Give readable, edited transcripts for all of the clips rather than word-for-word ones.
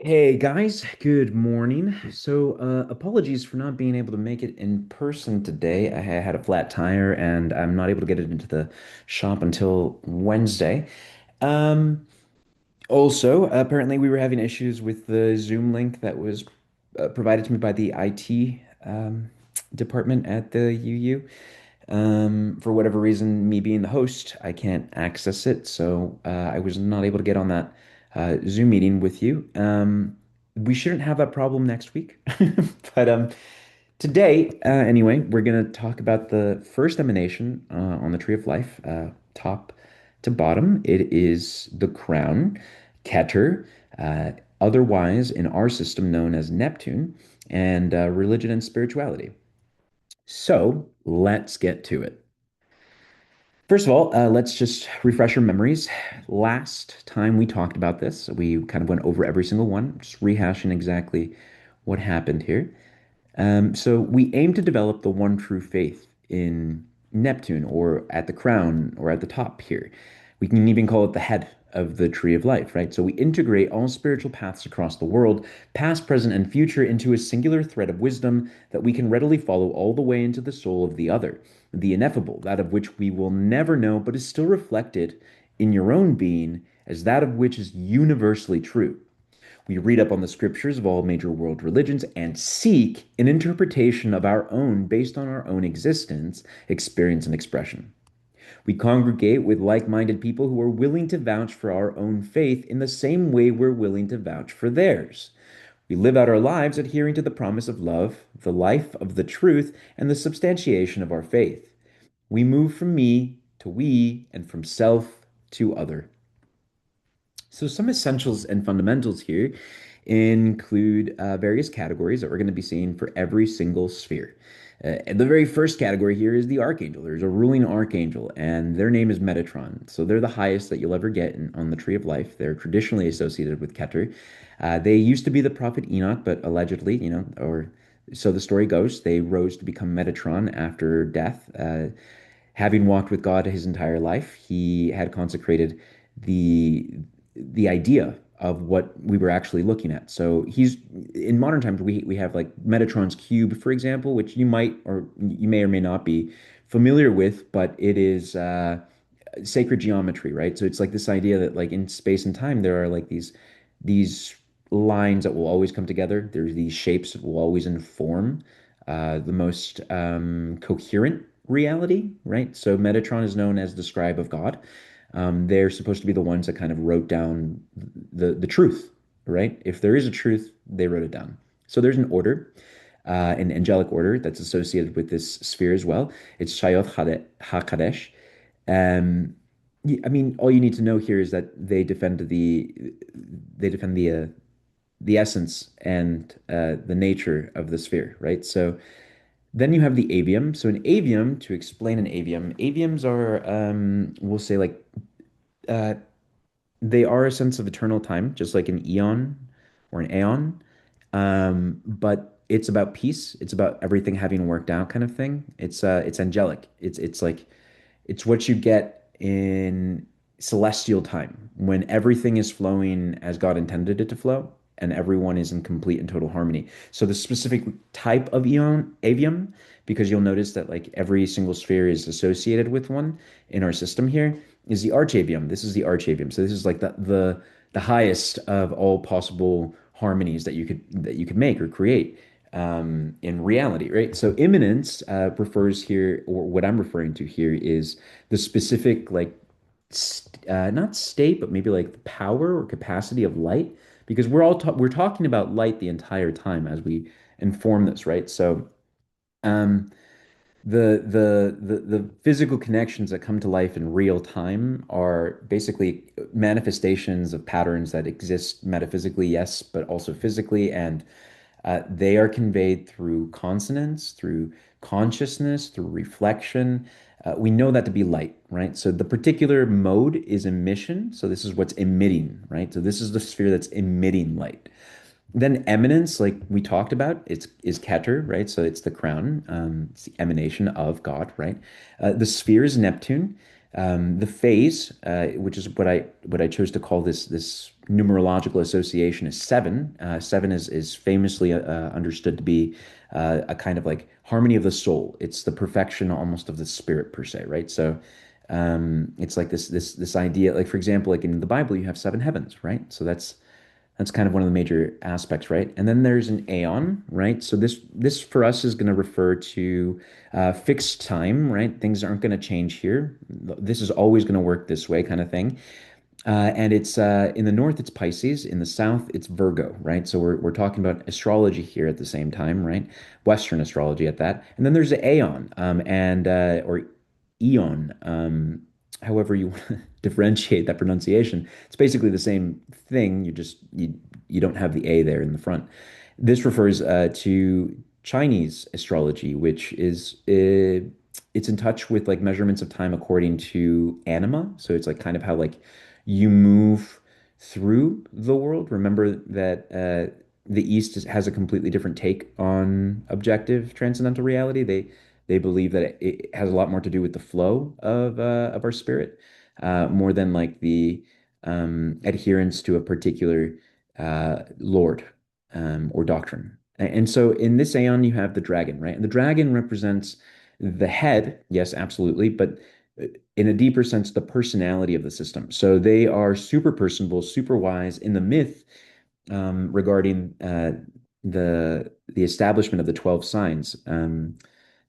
Hey guys, good morning. Apologies for not being able to make it in person today. I had a flat tire and I'm not able to get it into the shop until Wednesday. Um, Apparently, we were having issues with the Zoom link that was provided to me by the IT department at the UU. For whatever reason, me being the host, I can't access it, so I was not able to get on that Zoom meeting with you. We shouldn't have that problem next week, but today, anyway, we're gonna talk about the first emanation on the Tree of Life, top to bottom. It is the crown, Keter, uh, otherwise in our system known as Neptune, and religion and spirituality. So let's get to it. First of all, let's just refresh our memories. Last time we talked about this, we kind of went over every single one, just rehashing exactly what happened here. So we aim to develop the one true faith in Neptune or at the crown or at the top here. We can even call it the head of the tree of life, right? So we integrate all spiritual paths across the world, past, present, and future, into a singular thread of wisdom that we can readily follow all the way into the soul of the other, the ineffable, that of which we will never know, but is still reflected in your own being as that of which is universally true. We read up on the scriptures of all major world religions and seek an interpretation of our own based on our own existence, experience, and expression. We congregate with like minded people who are willing to vouch for our own faith in the same way we're willing to vouch for theirs. We live out our lives adhering to the promise of love, the life of the truth, and the substantiation of our faith. We move from me to we and from self to other. So, some essentials and fundamentals here include various categories that we're going to be seeing for every single sphere. And the very first category here is the archangel. There's a ruling archangel, and their name is Metatron. So, they're the highest that you'll ever get on the Tree of Life. They're traditionally associated with Keter. They used to be the prophet Enoch, but allegedly, or so the story goes, they rose to become Metatron after death. Having walked with God his entire life, he had consecrated the the idea of what we were actually looking at. So he's in modern times we have like Metatron's cube, for example, which you may or may not be familiar with, but it is sacred geometry, right? So it's like this idea that like in space and time there are like these lines that will always come together. There's these shapes that will always inform the most coherent reality, right? So Metatron is known as the scribe of God. They're supposed to be the ones that kind of wrote down the truth, right? If there is a truth, they wrote it down. So there's an order, an angelic order that's associated with this sphere as well. It's Shayot HaKadesh. Um, I mean, all you need to know here is that they defend the essence and the nature of the sphere, right? So then you have the avium. So an avium, to explain an avium, aviums are we'll say like uh, they are a sense of eternal time, just like an eon or an aeon. But it's about peace. It's about everything having worked out, kind of thing. It's angelic. It's like it's what you get in celestial time when everything is flowing as God intended it to flow and everyone is in complete and total harmony. So the specific type of eon avium, because you'll notice that like every single sphere is associated with one in our system here, is the archavium. This is the archavium. So this is like the highest of all possible harmonies that you could make or create in reality, right? So immanence refers here, or what I'm referring to here is the specific, like, not state, but maybe like the power or capacity of light, because we're talking about light the entire time as we inform this, right? So, um, the physical connections that come to life in real time are basically manifestations of patterns that exist metaphysically, yes, but also physically, and they are conveyed through consonance, through consciousness, through reflection. We know that to be light, right? So the particular mode is emission. So this is what's emitting, right? So this is the sphere that's emitting light. Then eminence, like we talked about, is Keter, right? So it's the crown, it's the emanation of God, right? The sphere is Neptune. The phase, which is what I chose to call this numerological association, is seven. Seven is famously understood to be a kind of like harmony of the soul. It's the perfection almost of the spirit per se, right? So it's like this idea, like for example, like in the Bible, you have seven heavens, right? So that's kind of one of the major aspects, right? And then there's an aeon, right? So this for us is going to refer to fixed time, right? Things aren't going to change here. This is always going to work this way, kind of thing. And it's in the north, it's Pisces. In the south, it's Virgo, right? So we're talking about astrology here at the same time, right? Western astrology at that. And then there's the Aeon, and or Eon, however you want to differentiate that pronunciation. It's basically the same thing. You don't have the A there in the front. This refers to Chinese astrology, which is it's in touch with like measurements of time according to anima. So it's like kind of how like you move through the world. Remember that the East has a completely different take on objective transcendental reality. They believe that it has a lot more to do with the flow of our spirit, more than like the adherence to a particular lord or doctrine. And so in this aeon, you have the dragon, right? And the dragon represents the head, yes, absolutely, but in a deeper sense, the personality of the system. So they are super personable, super wise. In the myth, regarding the establishment of the 12 signs,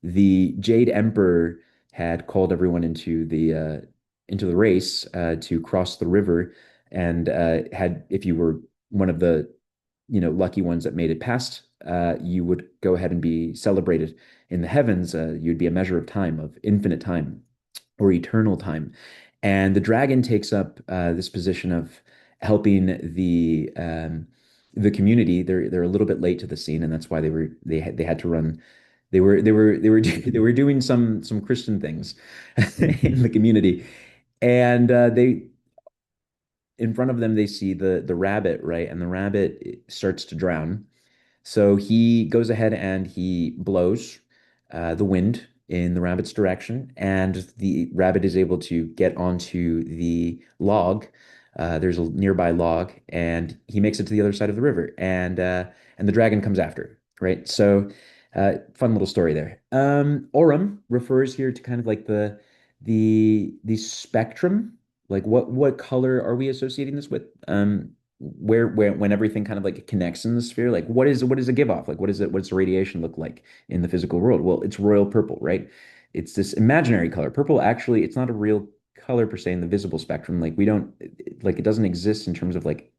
the Jade Emperor had called everyone into the race to cross the river, and had if you were one of the lucky ones that made it past, you would go ahead and be celebrated in the heavens. You'd be a measure of time, of infinite time or eternal time. And the dragon takes up this position of helping the community. They're a little bit late to the scene, and that's why they had to run. They were doing some Christian things in the community, and they in front of them they see the rabbit, right, and the rabbit starts to drown. So he goes ahead and he blows the wind in the rabbit's direction, and the rabbit is able to get onto the log. There's a nearby log, and he makes it to the other side of the river, and the dragon comes after. Right. So, fun little story there. Aurum refers here to kind of like the spectrum. Like what color are we associating this with? Where when everything kind of like connects in the sphere, like what is a give off? Like what does the radiation look like in the physical world? Well, it's royal purple, right? It's this imaginary color. Purple actually, it's not a real color per se in the visible spectrum. Like we don't like it doesn't exist in terms of like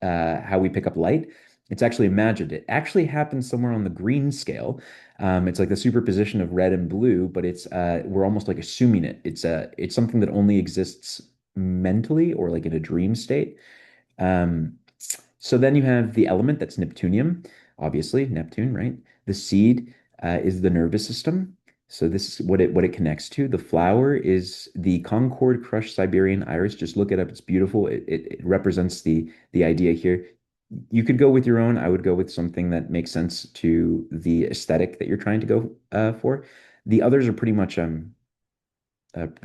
how we pick up light. It's actually imagined. It actually happens somewhere on the green scale. It's like the superposition of red and blue, but it's we're almost like assuming it. It's something that only exists mentally or like in a dream state. Um, so then you have the element that's Neptunium, obviously Neptune, right? The seed is the nervous system. So this is what it connects to. The flower is the Concord crushed Siberian iris. Just look it up. It's beautiful. It represents the idea here. You could go with your own. I would go with something that makes sense to the aesthetic that you're trying to go for. The others are pretty much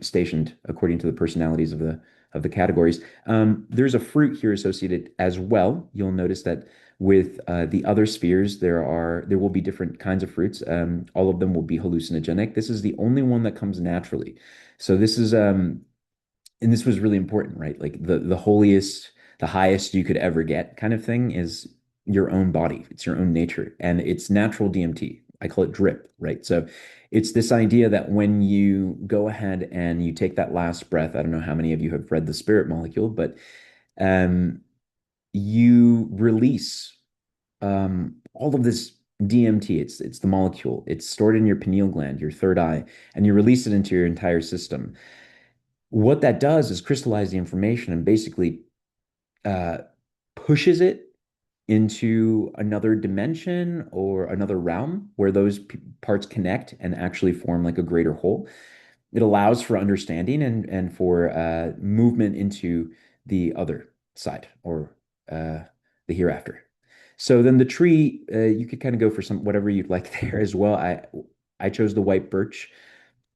stationed according to the personalities of the categories. There's a fruit here associated as well. You'll notice that with the other spheres, there will be different kinds of fruits. All of them will be hallucinogenic. This is the only one that comes naturally. So this is and this was really important, right? Like the holiest, the highest you could ever get kind of thing is your own body. It's your own nature, and it's natural DMT. I call it drip, right? So it's this idea that when you go ahead and you take that last breath, I don't know how many of you have read The Spirit Molecule, but um, you release all of this DMT. It's the molecule. It's stored in your pineal gland, your third eye, and you release it into your entire system. What that does is crystallize the information and basically uh, pushes it into another dimension or another realm where those parts connect and actually form like a greater whole. It allows for understanding and for movement into the other side or the hereafter. So then the tree, you could kind of go for some whatever you'd like there as well. I chose the white birch.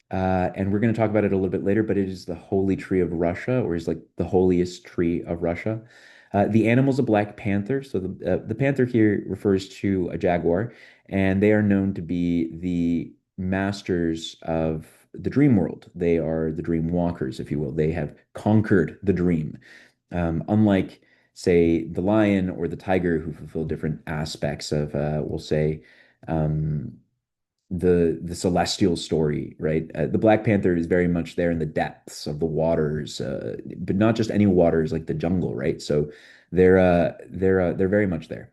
And we're going to talk about it a little bit later, but it is the holy tree of Russia, or is like the holiest tree of Russia. The animal's a black panther. So the panther here refers to a jaguar, and they are known to be the masters of the dream world. They are the dream walkers, if you will. They have conquered the dream. Unlike, say, the lion or the tiger, who fulfill different aspects of, we'll say, um, the celestial story, right? The Black Panther is very much there in the depths of the waters, but not just any waters, like the jungle, right? So they're very much there.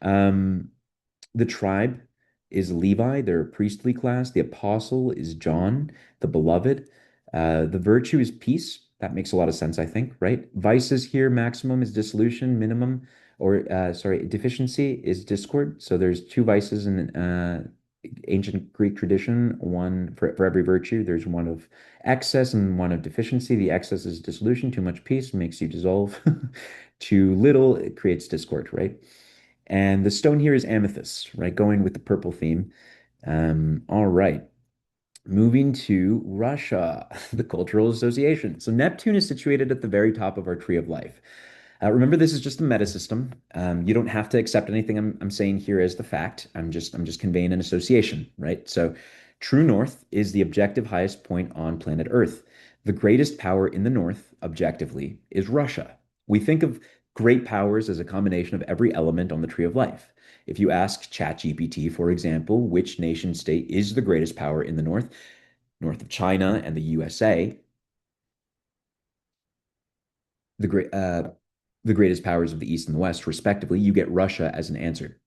Um, the tribe is Levi, they're a priestly class. The apostle is John, the beloved. The virtue is peace. That makes a lot of sense, I think, right? Vices here, maximum is dissolution, minimum, or sorry, deficiency is discord. So there's two vices in ancient Greek tradition. One for every virtue, there's one of excess and one of deficiency. The excess is dissolution, too much peace makes you dissolve. Too little, it creates discord, right? And the stone here is amethyst, right? Going with the purple theme. All right. Moving to Russia, the Cultural Association. So Neptune is situated at the very top of our tree of life. Remember, this is just a meta system. You don't have to accept anything I'm saying here as the fact. I'm just conveying an association, right? So, true north is the objective highest point on planet Earth. The greatest power in the north, objectively, is Russia. We think of great powers as a combination of every element on the tree of life. If you ask ChatGPT, for example, which nation state is the greatest power in the north, north of China and the USA, the great the greatest powers of the East and the West, respectively, you get Russia as an answer.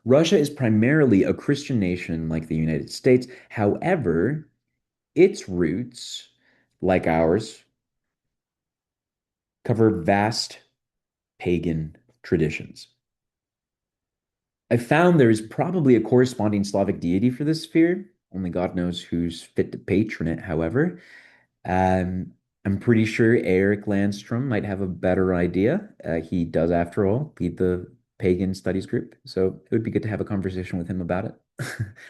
Russia is primarily a Christian nation like the United States. However, its roots, like ours, cover vast pagan traditions. I found there is probably a corresponding Slavic deity for this sphere. Only God knows who's fit to patron it, however. Um, I'm pretty sure Eric Landstrom might have a better idea. He does, after all, lead the pagan studies group. So it would be good to have a conversation with him about it.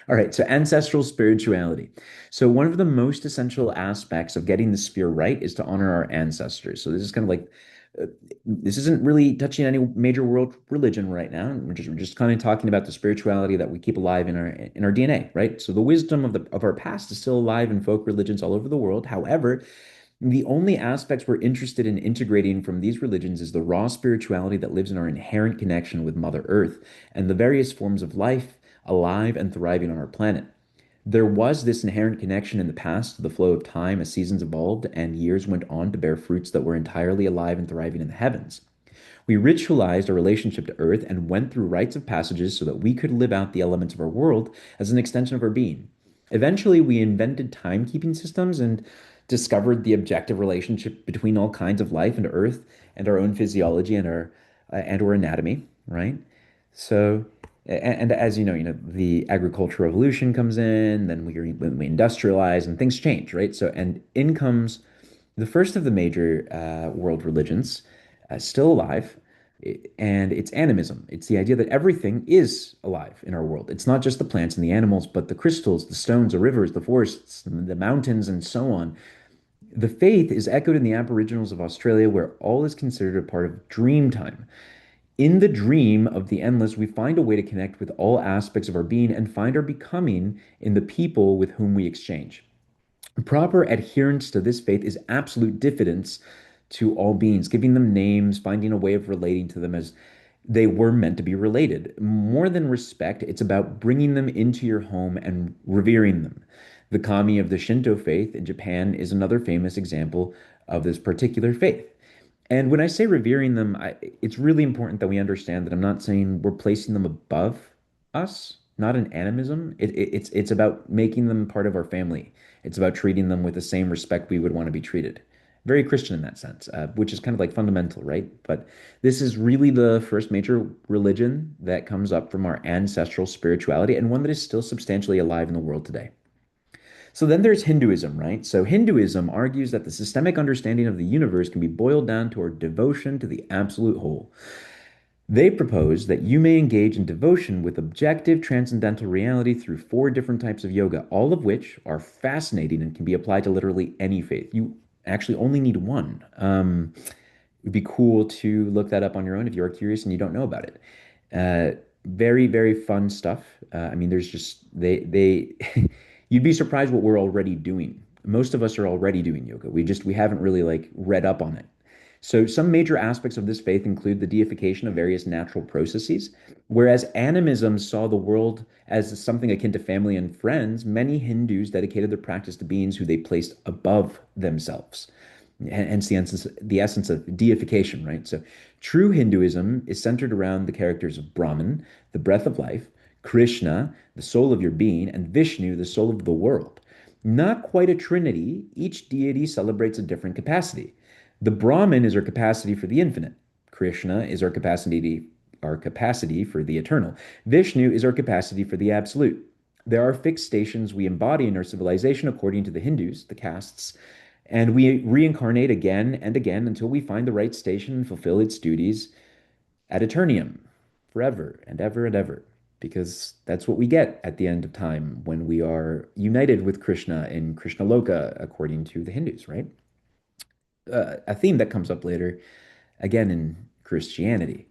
All right, so ancestral spirituality. So one of the most essential aspects of getting the sphere right is to honor our ancestors. So this is kind of like this isn't really touching any major world religion right now. We're just kind of talking about the spirituality that we keep alive in our DNA, right? So the wisdom of our past is still alive in folk religions all over the world. However, the only aspects we're interested in integrating from these religions is the raw spirituality that lives in our inherent connection with Mother Earth and the various forms of life alive and thriving on our planet. There was this inherent connection in the past to the flow of time as seasons evolved and years went on to bear fruits that were entirely alive and thriving in the heavens. We ritualized our relationship to Earth and went through rites of passages so that we could live out the elements of our world as an extension of our being. Eventually, we invented timekeeping systems and discovered the objective relationship between all kinds of life and Earth and our own physiology and our anatomy, right? So, and as the agricultural revolution comes in, then when we industrialize and things change, right? So, and in comes the first of the major world religions, still alive, and it's animism. It's the idea that everything is alive in our world. It's not just the plants and the animals, but the crystals, the stones, the rivers, the forests, the mountains, and so on. The faith is echoed in the Aboriginals of Australia, where all is considered a part of dream time. In the dream of the endless, we find a way to connect with all aspects of our being and find our becoming in the people with whom we exchange. Proper adherence to this faith is absolute diffidence to all beings, giving them names, finding a way of relating to them as they were meant to be related. More than respect, it's about bringing them into your home and revering them. The kami of the Shinto faith in Japan is another famous example of this particular faith. And when I say revering them, it's really important that we understand that I'm not saying we're placing them above us, not an animism. It's about making them part of our family. It's about treating them with the same respect we would want to be treated. Very Christian in that sense, which is kind of like fundamental, right? But this is really the first major religion that comes up from our ancestral spirituality and one that is still substantially alive in the world today. So then there's Hinduism, right? So Hinduism argues that the systemic understanding of the universe can be boiled down to our devotion to the absolute whole. They propose that you may engage in devotion with objective transcendental reality through four different types of yoga, all of which are fascinating and can be applied to literally any faith. You actually only need one. It'd be cool to look that up on your own if you are curious and you don't know about it. Very, very fun stuff. I mean, there's just you'd be surprised what we're already doing. Most of us are already doing yoga. We haven't really like read up on it. So some major aspects of this faith include the deification of various natural processes. Whereas animism saw the world as something akin to family and friends, many Hindus dedicated their practice to beings who they placed above themselves. Hence the essence of deification, right? So true Hinduism is centered around the characters of Brahman, the breath of life, Krishna, the soul of your being, and Vishnu, the soul of the world. Not quite a trinity, each deity celebrates a different capacity. The Brahman is our capacity for the infinite. Krishna is our capacity for the eternal. Vishnu is our capacity for the absolute. There are fixed stations we embody in our civilization according to the Hindus, the castes, and we reincarnate again and again until we find the right station and fulfill its duties ad eternium, forever and ever and ever. Because that's what we get at the end of time when we are united with Krishna in Krishna Loka, according to the Hindus, right? A theme that comes up later, again in Christianity.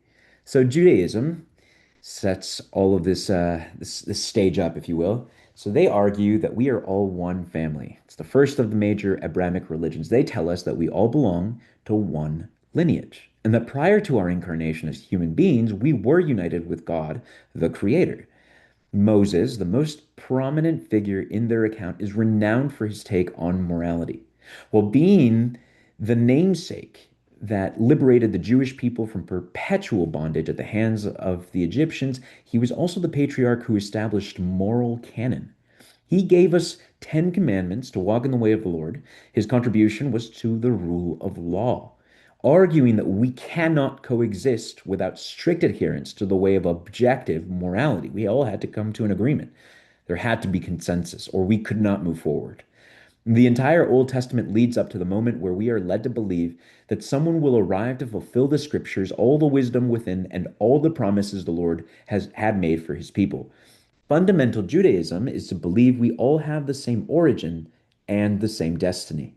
So Judaism sets all of this stage up, if you will. So they argue that we are all one family. It's the first of the major Abrahamic religions. They tell us that we all belong to one lineage, and that prior to our incarnation as human beings, we were united with God, the Creator. Moses, the most prominent figure in their account, is renowned for his take on morality. While being the namesake that liberated the Jewish people from perpetual bondage at the hands of the Egyptians, he was also the patriarch who established moral canon. He gave us 10 commandments to walk in the way of the Lord. His contribution was to the rule of law, arguing that we cannot coexist without strict adherence to the way of objective morality. We all had to come to an agreement. There had to be consensus, or we could not move forward. The entire Old Testament leads up to the moment where we are led to believe that someone will arrive to fulfill the scriptures, all the wisdom within, and all the promises the Lord has had made for his people. Fundamental Judaism is to believe we all have the same origin and the same destiny.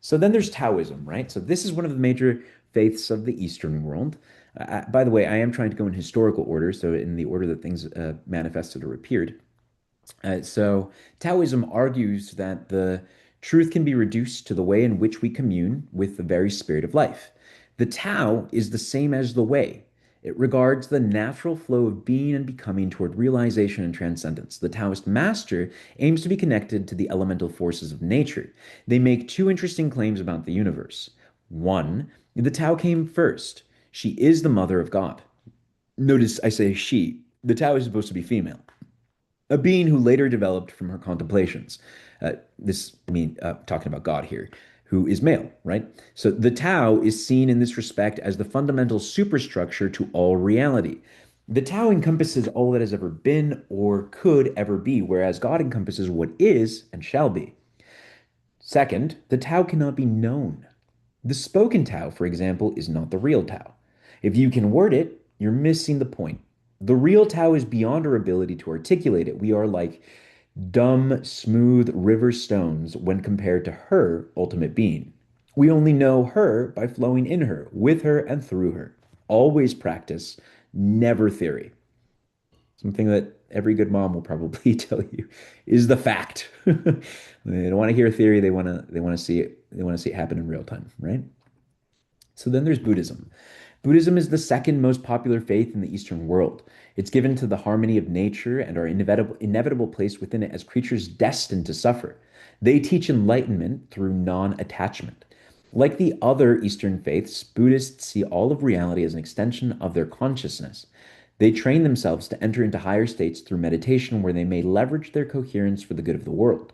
So then there's Taoism, right? So this is one of the major faiths of the Eastern world. By the way, I am trying to go in historical order, so in the order that things manifested or appeared. So Taoism argues that the truth can be reduced to the way in which we commune with the very spirit of life. The Tao is the same as the way. It regards the natural flow of being and becoming toward realization and transcendence. The Taoist master aims to be connected to the elemental forces of nature. They make two interesting claims about the universe. One, the Tao came first. She is the mother of God. Notice I say she. The Tao is supposed to be female, a being who later developed from her contemplations. Talking about God here, who is male, right? So the Tao is seen in this respect as the fundamental superstructure to all reality. The Tao encompasses all that has ever been or could ever be, whereas God encompasses what is and shall be. Second, the Tao cannot be known. The spoken Tao, for example, is not the real Tao. If you can word it, you're missing the point. The real Tao is beyond our ability to articulate it. We are like dumb, smooth river stones when compared to her ultimate being. We only know her by flowing in her, with her, and through her. Always practice, never theory. Something that every good mom will probably tell you is the fact. They don't want to hear theory, they want to see it happen in real time, right? So then there's Buddhism. Buddhism is the second most popular faith in the Eastern world. It's given to the harmony of nature and our inevitable place within it as creatures destined to suffer. They teach enlightenment through non-attachment. Like the other Eastern faiths, Buddhists see all of reality as an extension of their consciousness. They train themselves to enter into higher states through meditation where they may leverage their coherence for the good of the world.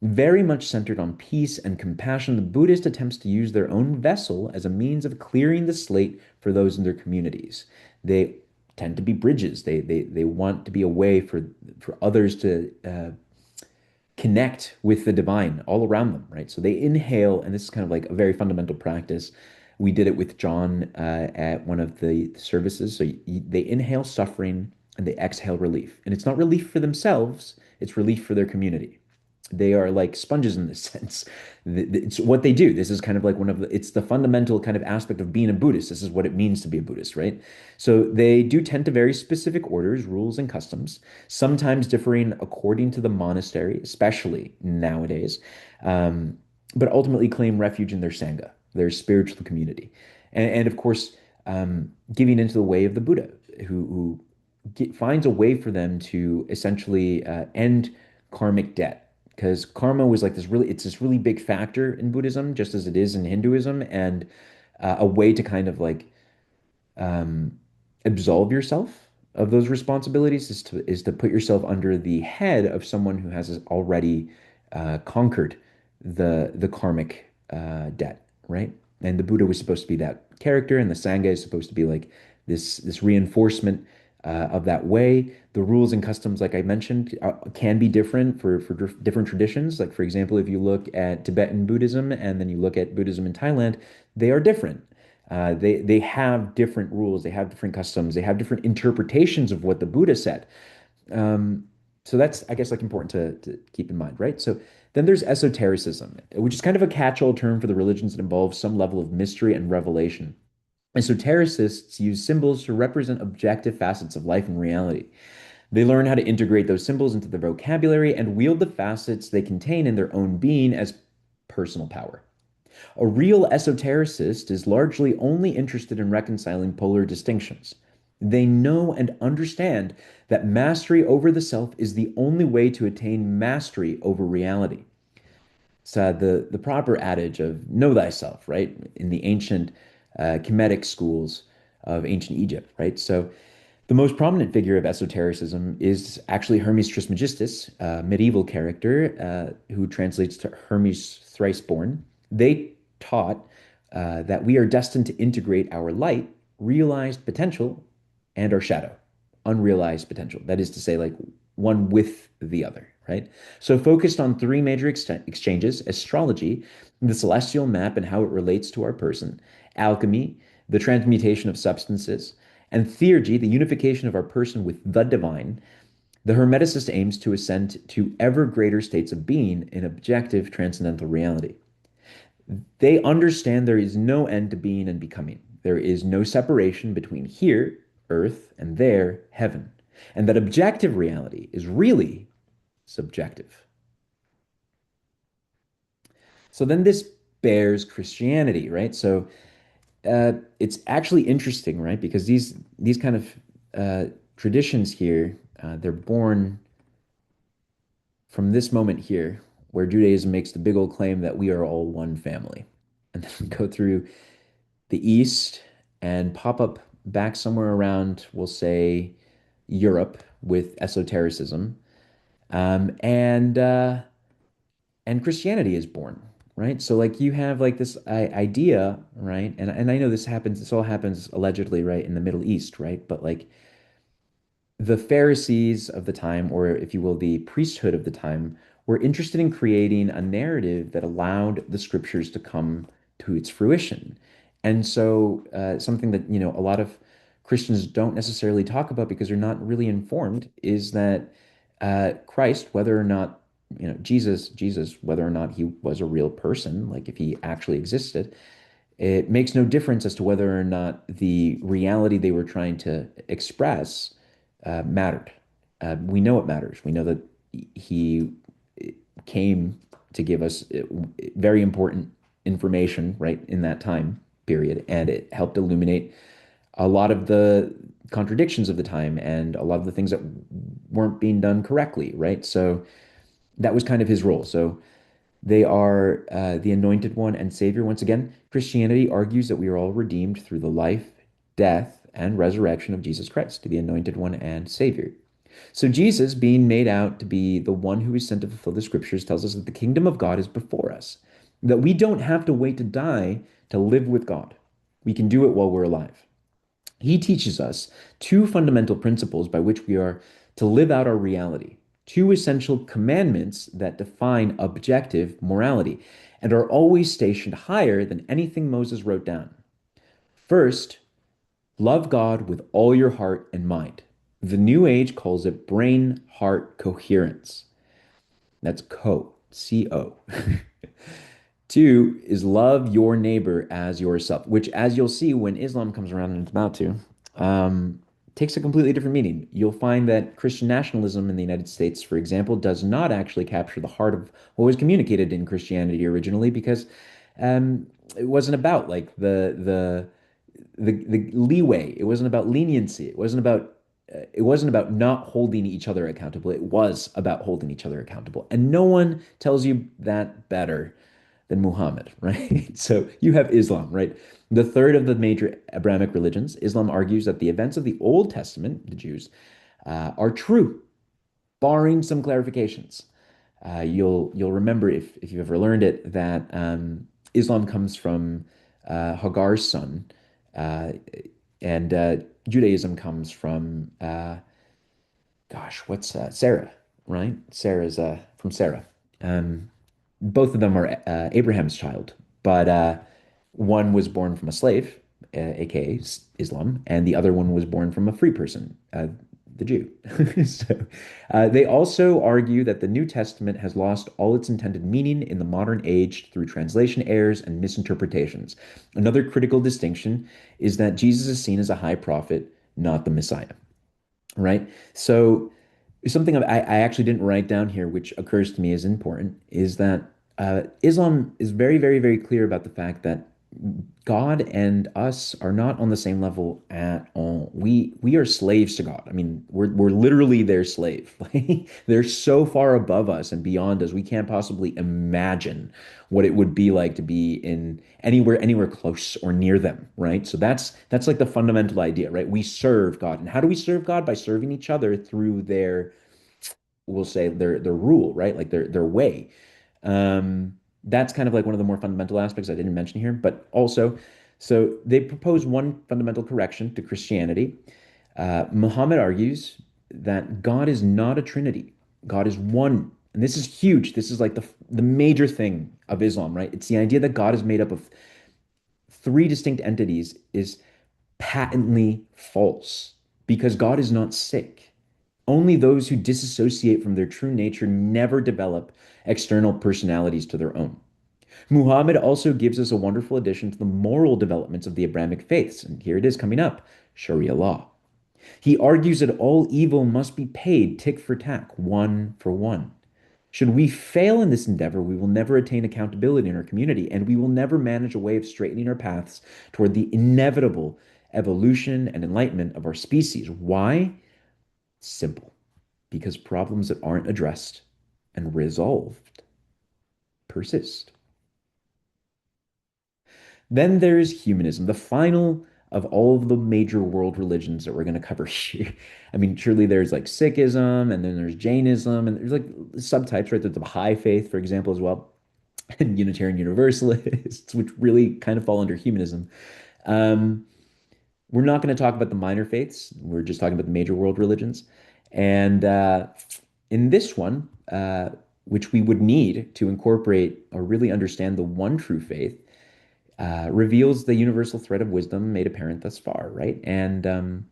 Very much centered on peace and compassion, the Buddhist attempts to use their own vessel as a means of clearing the slate for those in their communities. They tend to be bridges. They want to be a way for others to connect with the divine all around them, right? So they inhale, and this is kind of like a very fundamental practice. We did it with John at one of the services. So they inhale suffering and they exhale relief. And it's not relief for themselves, it's relief for their community. They are like sponges in this sense. It's what they do. This is kind of like it's the fundamental kind of aspect of being a Buddhist. This is what it means to be a Buddhist, right? So they do tend to very specific orders, rules, and customs, sometimes differing according to the monastery, especially nowadays, um, but ultimately claim refuge in their Sangha, their spiritual community. And of course, giving into the way of the Buddha, who finds a way for them to essentially end karmic debt because karma was like it's this really big factor in Buddhism, just as it is in Hinduism, and a way to kind of like um, absolve yourself of those responsibilities is to put yourself under the head of someone who has already conquered the karmic debt, right? And the Buddha was supposed to be that character, and the Sangha is supposed to be like this reinforcement of that way. The rules and customs, like I mentioned, can be different for different traditions. Like for example, if you look at Tibetan Buddhism and then you look at Buddhism in Thailand, they are different. They have different rules, they have different customs, they have different interpretations of what the Buddha said. Um, so that's, I guess, like important to keep in mind, right? So then there's esotericism, which is kind of a catch-all term for the religions that involve some level of mystery and revelation. Esotericists use symbols to represent objective facets of life and reality. They learn how to integrate those symbols into their vocabulary and wield the facets they contain in their own being as personal power. A real esotericist is largely only interested in reconciling polar distinctions. They know and understand that mastery over the self is the only way to attain mastery over reality. So the proper adage of know thyself, right? In the ancient Kemetic schools of ancient Egypt, right? So the most prominent figure of esotericism is actually Hermes Trismegistus, a medieval character who translates to Hermes thrice born. They taught that we are destined to integrate our light, realized potential, and our shadow, unrealized potential. That is to say, like one with the other, right? So focused on three major exchanges: astrology, the celestial map and how it relates to our person; alchemy, the transmutation of substances; and theurgy, the unification of our person with the divine. The Hermeticist aims to ascend to ever greater states of being in objective transcendental reality. They understand there is no end to being and becoming. There is no separation between here, earth, and there, heaven. And that objective reality is really subjective. So then this bears Christianity, right? So it's actually interesting, right? Because these kind of traditions here, they're born from this moment here, where Judaism makes the big old claim that we are all one family, and then go through the East and pop up back somewhere around, we'll say, Europe with esotericism, um, and uh, and Christianity is born, right? So like you have like this idea, right? And I know this happens. This all happens allegedly, right, in the Middle East, right? But like the Pharisees of the time, or if you will, the priesthood of the time, were interested in creating a narrative that allowed the scriptures to come to its fruition. And so, something that, a lot of Christians don't necessarily talk about because they're not really informed is that Christ, whether or not, Jesus, whether or not he was a real person, like if he actually existed, it makes no difference as to whether or not the reality they were trying to express mattered. We know it matters. We know that he came to give us very important information, right, in that time period, and it helped illuminate a lot of the contradictions of the time and a lot of the things that weren't being done correctly, right? So that was kind of his role. So they are the anointed one and savior. Once again, Christianity argues that we are all redeemed through the life, death, and resurrection of Jesus Christ, to the anointed one and savior. So Jesus, being made out to be the one who is sent to fulfill the scriptures, tells us that the kingdom of God is before us, that we don't have to wait to die to live with God. We can do it while we're alive. He teaches us two fundamental principles by which we are to live out our reality, two essential commandments that define objective morality and are always stationed higher than anything Moses wrote down. First, love God with all your heart and mind. The New Age calls it brain heart coherence. That's C O. Two is love your neighbor as yourself, which, as you'll see when Islam comes around and it's about to, takes a completely different meaning. You'll find that Christian nationalism in the United States, for example, does not actually capture the heart of what was communicated in Christianity originally because it wasn't about like the leeway. It wasn't about leniency. It wasn't about not holding each other accountable. It was about holding each other accountable. And no one tells you that better than Muhammad, right? So you have Islam, right? The third of the major Abrahamic religions, Islam argues that the events of the Old Testament, the Jews, are true, barring some clarifications. You'll remember if you've ever learned it that Islam comes from Hagar's son, uh, and Judaism comes from what's Sarah, right? Sarah's from Sarah. Um, both of them are Abraham's child, but one was born from a slave, aka Islam, and the other one was born from a free person, the Jew. So they also argue that the New Testament has lost all its intended meaning in the modern age through translation errors and misinterpretations. Another critical distinction is that Jesus is seen as a high prophet, not the Messiah, right? So something I actually didn't write down here, which occurs to me as important, is that Islam is very, very, very clear about the fact that God and us are not on the same level at all. We are slaves to God. I mean, we're literally their slave. Like, they're so far above us and beyond us. We can't possibly imagine what it would be like to be in anywhere close or near them, right? So that's like the fundamental idea, right? We serve God. And how do we serve God? By serving each other through their, we'll say their rule, right? Like their way. That's kind of like one of the more fundamental aspects I didn't mention here, but also, so they propose one fundamental correction to Christianity. Muhammad argues that God is not a trinity. God is one. And this is huge. This is like the major thing of Islam, right? It's the idea that God is made up of three distinct entities is patently false because God is not sick. Only those who disassociate from their true nature never develop external personalities to their own. Muhammad also gives us a wonderful addition to the moral developments of the Abrahamic faiths, and here it is coming up, Sharia law. He argues that all evil must be paid tick for tack, one for one. Should we fail in this endeavor, we will never attain accountability in our community, and we will never manage a way of straightening our paths toward the inevitable evolution and enlightenment of our species. Why? Simple. Because problems that aren't addressed and resolved persist. Then there's humanism, the final of all of the major world religions that we're going to cover here. I mean, surely there's like Sikhism, and then there's Jainism, and there's like subtypes, right? There's the Baha'i faith, for example, as well, and Unitarian Universalists, which really kind of fall under humanism. Um, we're not going to talk about the minor faiths. We're just talking about the major world religions. And in this one, which we would need to incorporate or really understand the one true faith, reveals the universal thread of wisdom made apparent thus far, right? And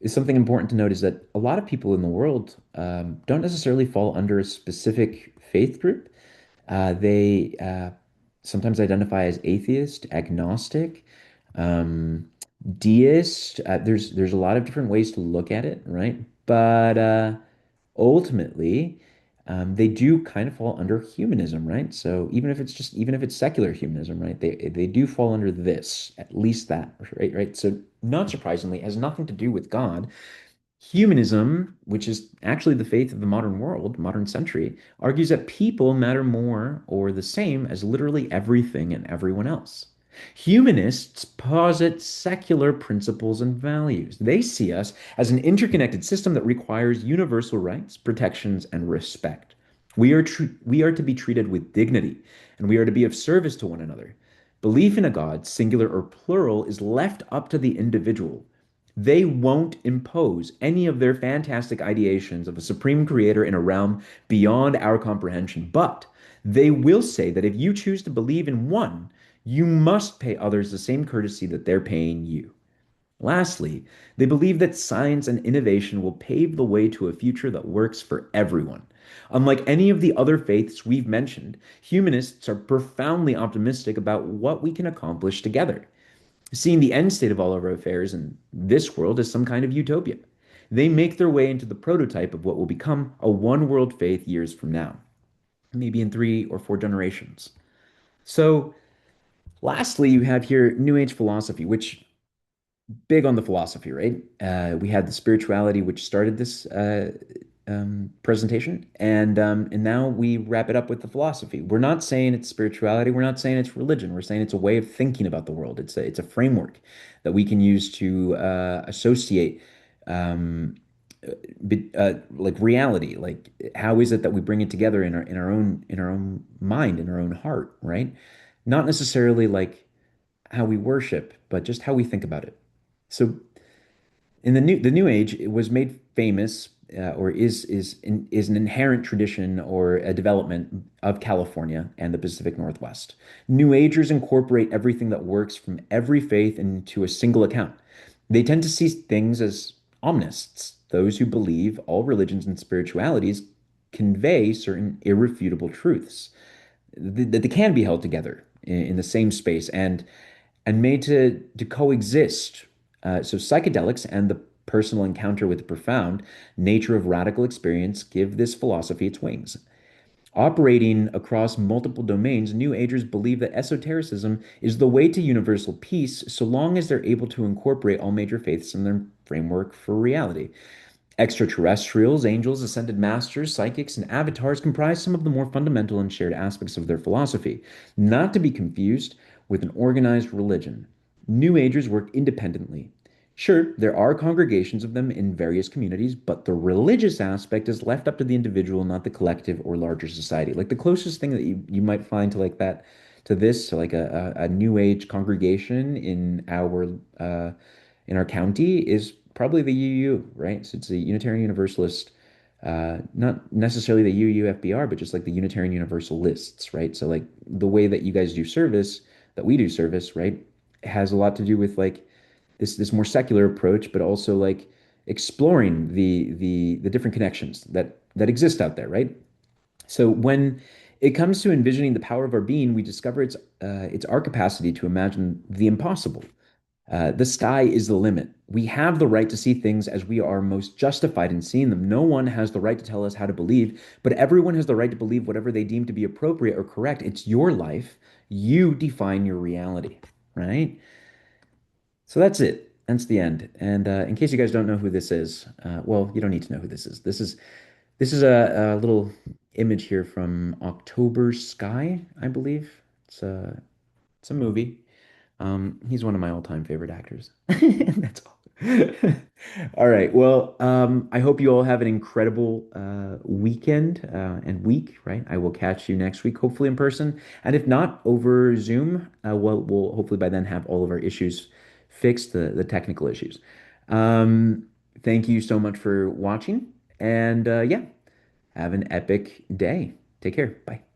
is something important to note is that a lot of people in the world don't necessarily fall under a specific faith group. They sometimes identify as atheist, agnostic, um, deist. There's a lot of different ways to look at it, right? But ultimately, they do kind of fall under humanism, right? So even if it's secular humanism, right? They do fall under this, at least that, right? Right. So not surprisingly, it has nothing to do with God. Humanism, which is actually the faith of the modern world, modern century, argues that people matter more or the same as literally everything and everyone else. Humanists posit secular principles and values. They see us as an interconnected system that requires universal rights, protections, and respect. We are to be treated with dignity, and we are to be of service to one another. Belief in a God, singular or plural, is left up to the individual. They won't impose any of their fantastic ideations of a supreme creator in a realm beyond our comprehension, but they will say that if you choose to believe in one, You must pay others the same courtesy that they're paying you. Lastly, they believe that science and innovation will pave the way to a future that works for everyone. Unlike any of the other faiths we've mentioned, humanists are profoundly optimistic about what we can accomplish together, seeing the end state of all of our affairs in this world as some kind of utopia. They make their way into the prototype of what will become a one world faith years from now, maybe in 3 or 4 generations. So, lastly, you have here New Age philosophy, which big on the philosophy, right? We had the spirituality, which started this presentation, and now we wrap it up with the philosophy. We're not saying it's spirituality. We're not saying it's religion. We're saying it's a way of thinking about the world. It's a framework that we can use to associate um, like reality. Like how is it that we bring it together in our own mind, in our own heart, right? Not necessarily like how we worship, but just how we think about it. So in the New Age, it was made famous, or is an inherent tradition or a development of California and the Pacific Northwest. New Agers incorporate everything that works from every faith into a single account. They tend to see things as omnists, those who believe all religions and spiritualities convey certain irrefutable truths that they can be held together in the same space and made to coexist. So psychedelics and the personal encounter with the profound nature of radical experience give this philosophy its wings. Operating across multiple domains, New Agers believe that esotericism is the way to universal peace so long as they're able to incorporate all major faiths in their framework for reality. Extraterrestrials, angels, ascended masters, psychics, and avatars comprise some of the more fundamental and shared aspects of their philosophy, not to be confused with an organized religion. New Agers work independently. Sure, there are congregations of them in various communities, but the religious aspect is left up to the individual, not the collective or larger society. Like the closest thing that you might find to like that, to this, to like a New Age congregation in our county is probably the UU, right? So it's a Unitarian Universalist, not necessarily the UUFBR, but just like the Unitarian Universalists, right? So like the way that you guys do service, that we do service, right, has a lot to do with like this more secular approach, but also like exploring the different connections that exist out there, right? So when it comes to envisioning the power of our being, we discover it's our capacity to imagine the impossible. The sky is the limit. We have the right to see things as we are most justified in seeing them. No one has the right to tell us how to believe, but everyone has the right to believe whatever they deem to be appropriate or correct. It's your life. You define your reality, right? So that's it. That's the end. And in case you guys don't know who this is, well, you don't need to know who this is. This is a little image here from October Sky, I believe. It's a movie. He's one of my all-time favorite actors. That's all. All right. Well, I hope you all have an incredible weekend and week, right? I will catch you next week, hopefully in person. And if not, over Zoom, we'll hopefully by then have all of our issues fixed, the technical issues. Um, Thank you so much for watching. And yeah, have an epic day. Take care. Bye.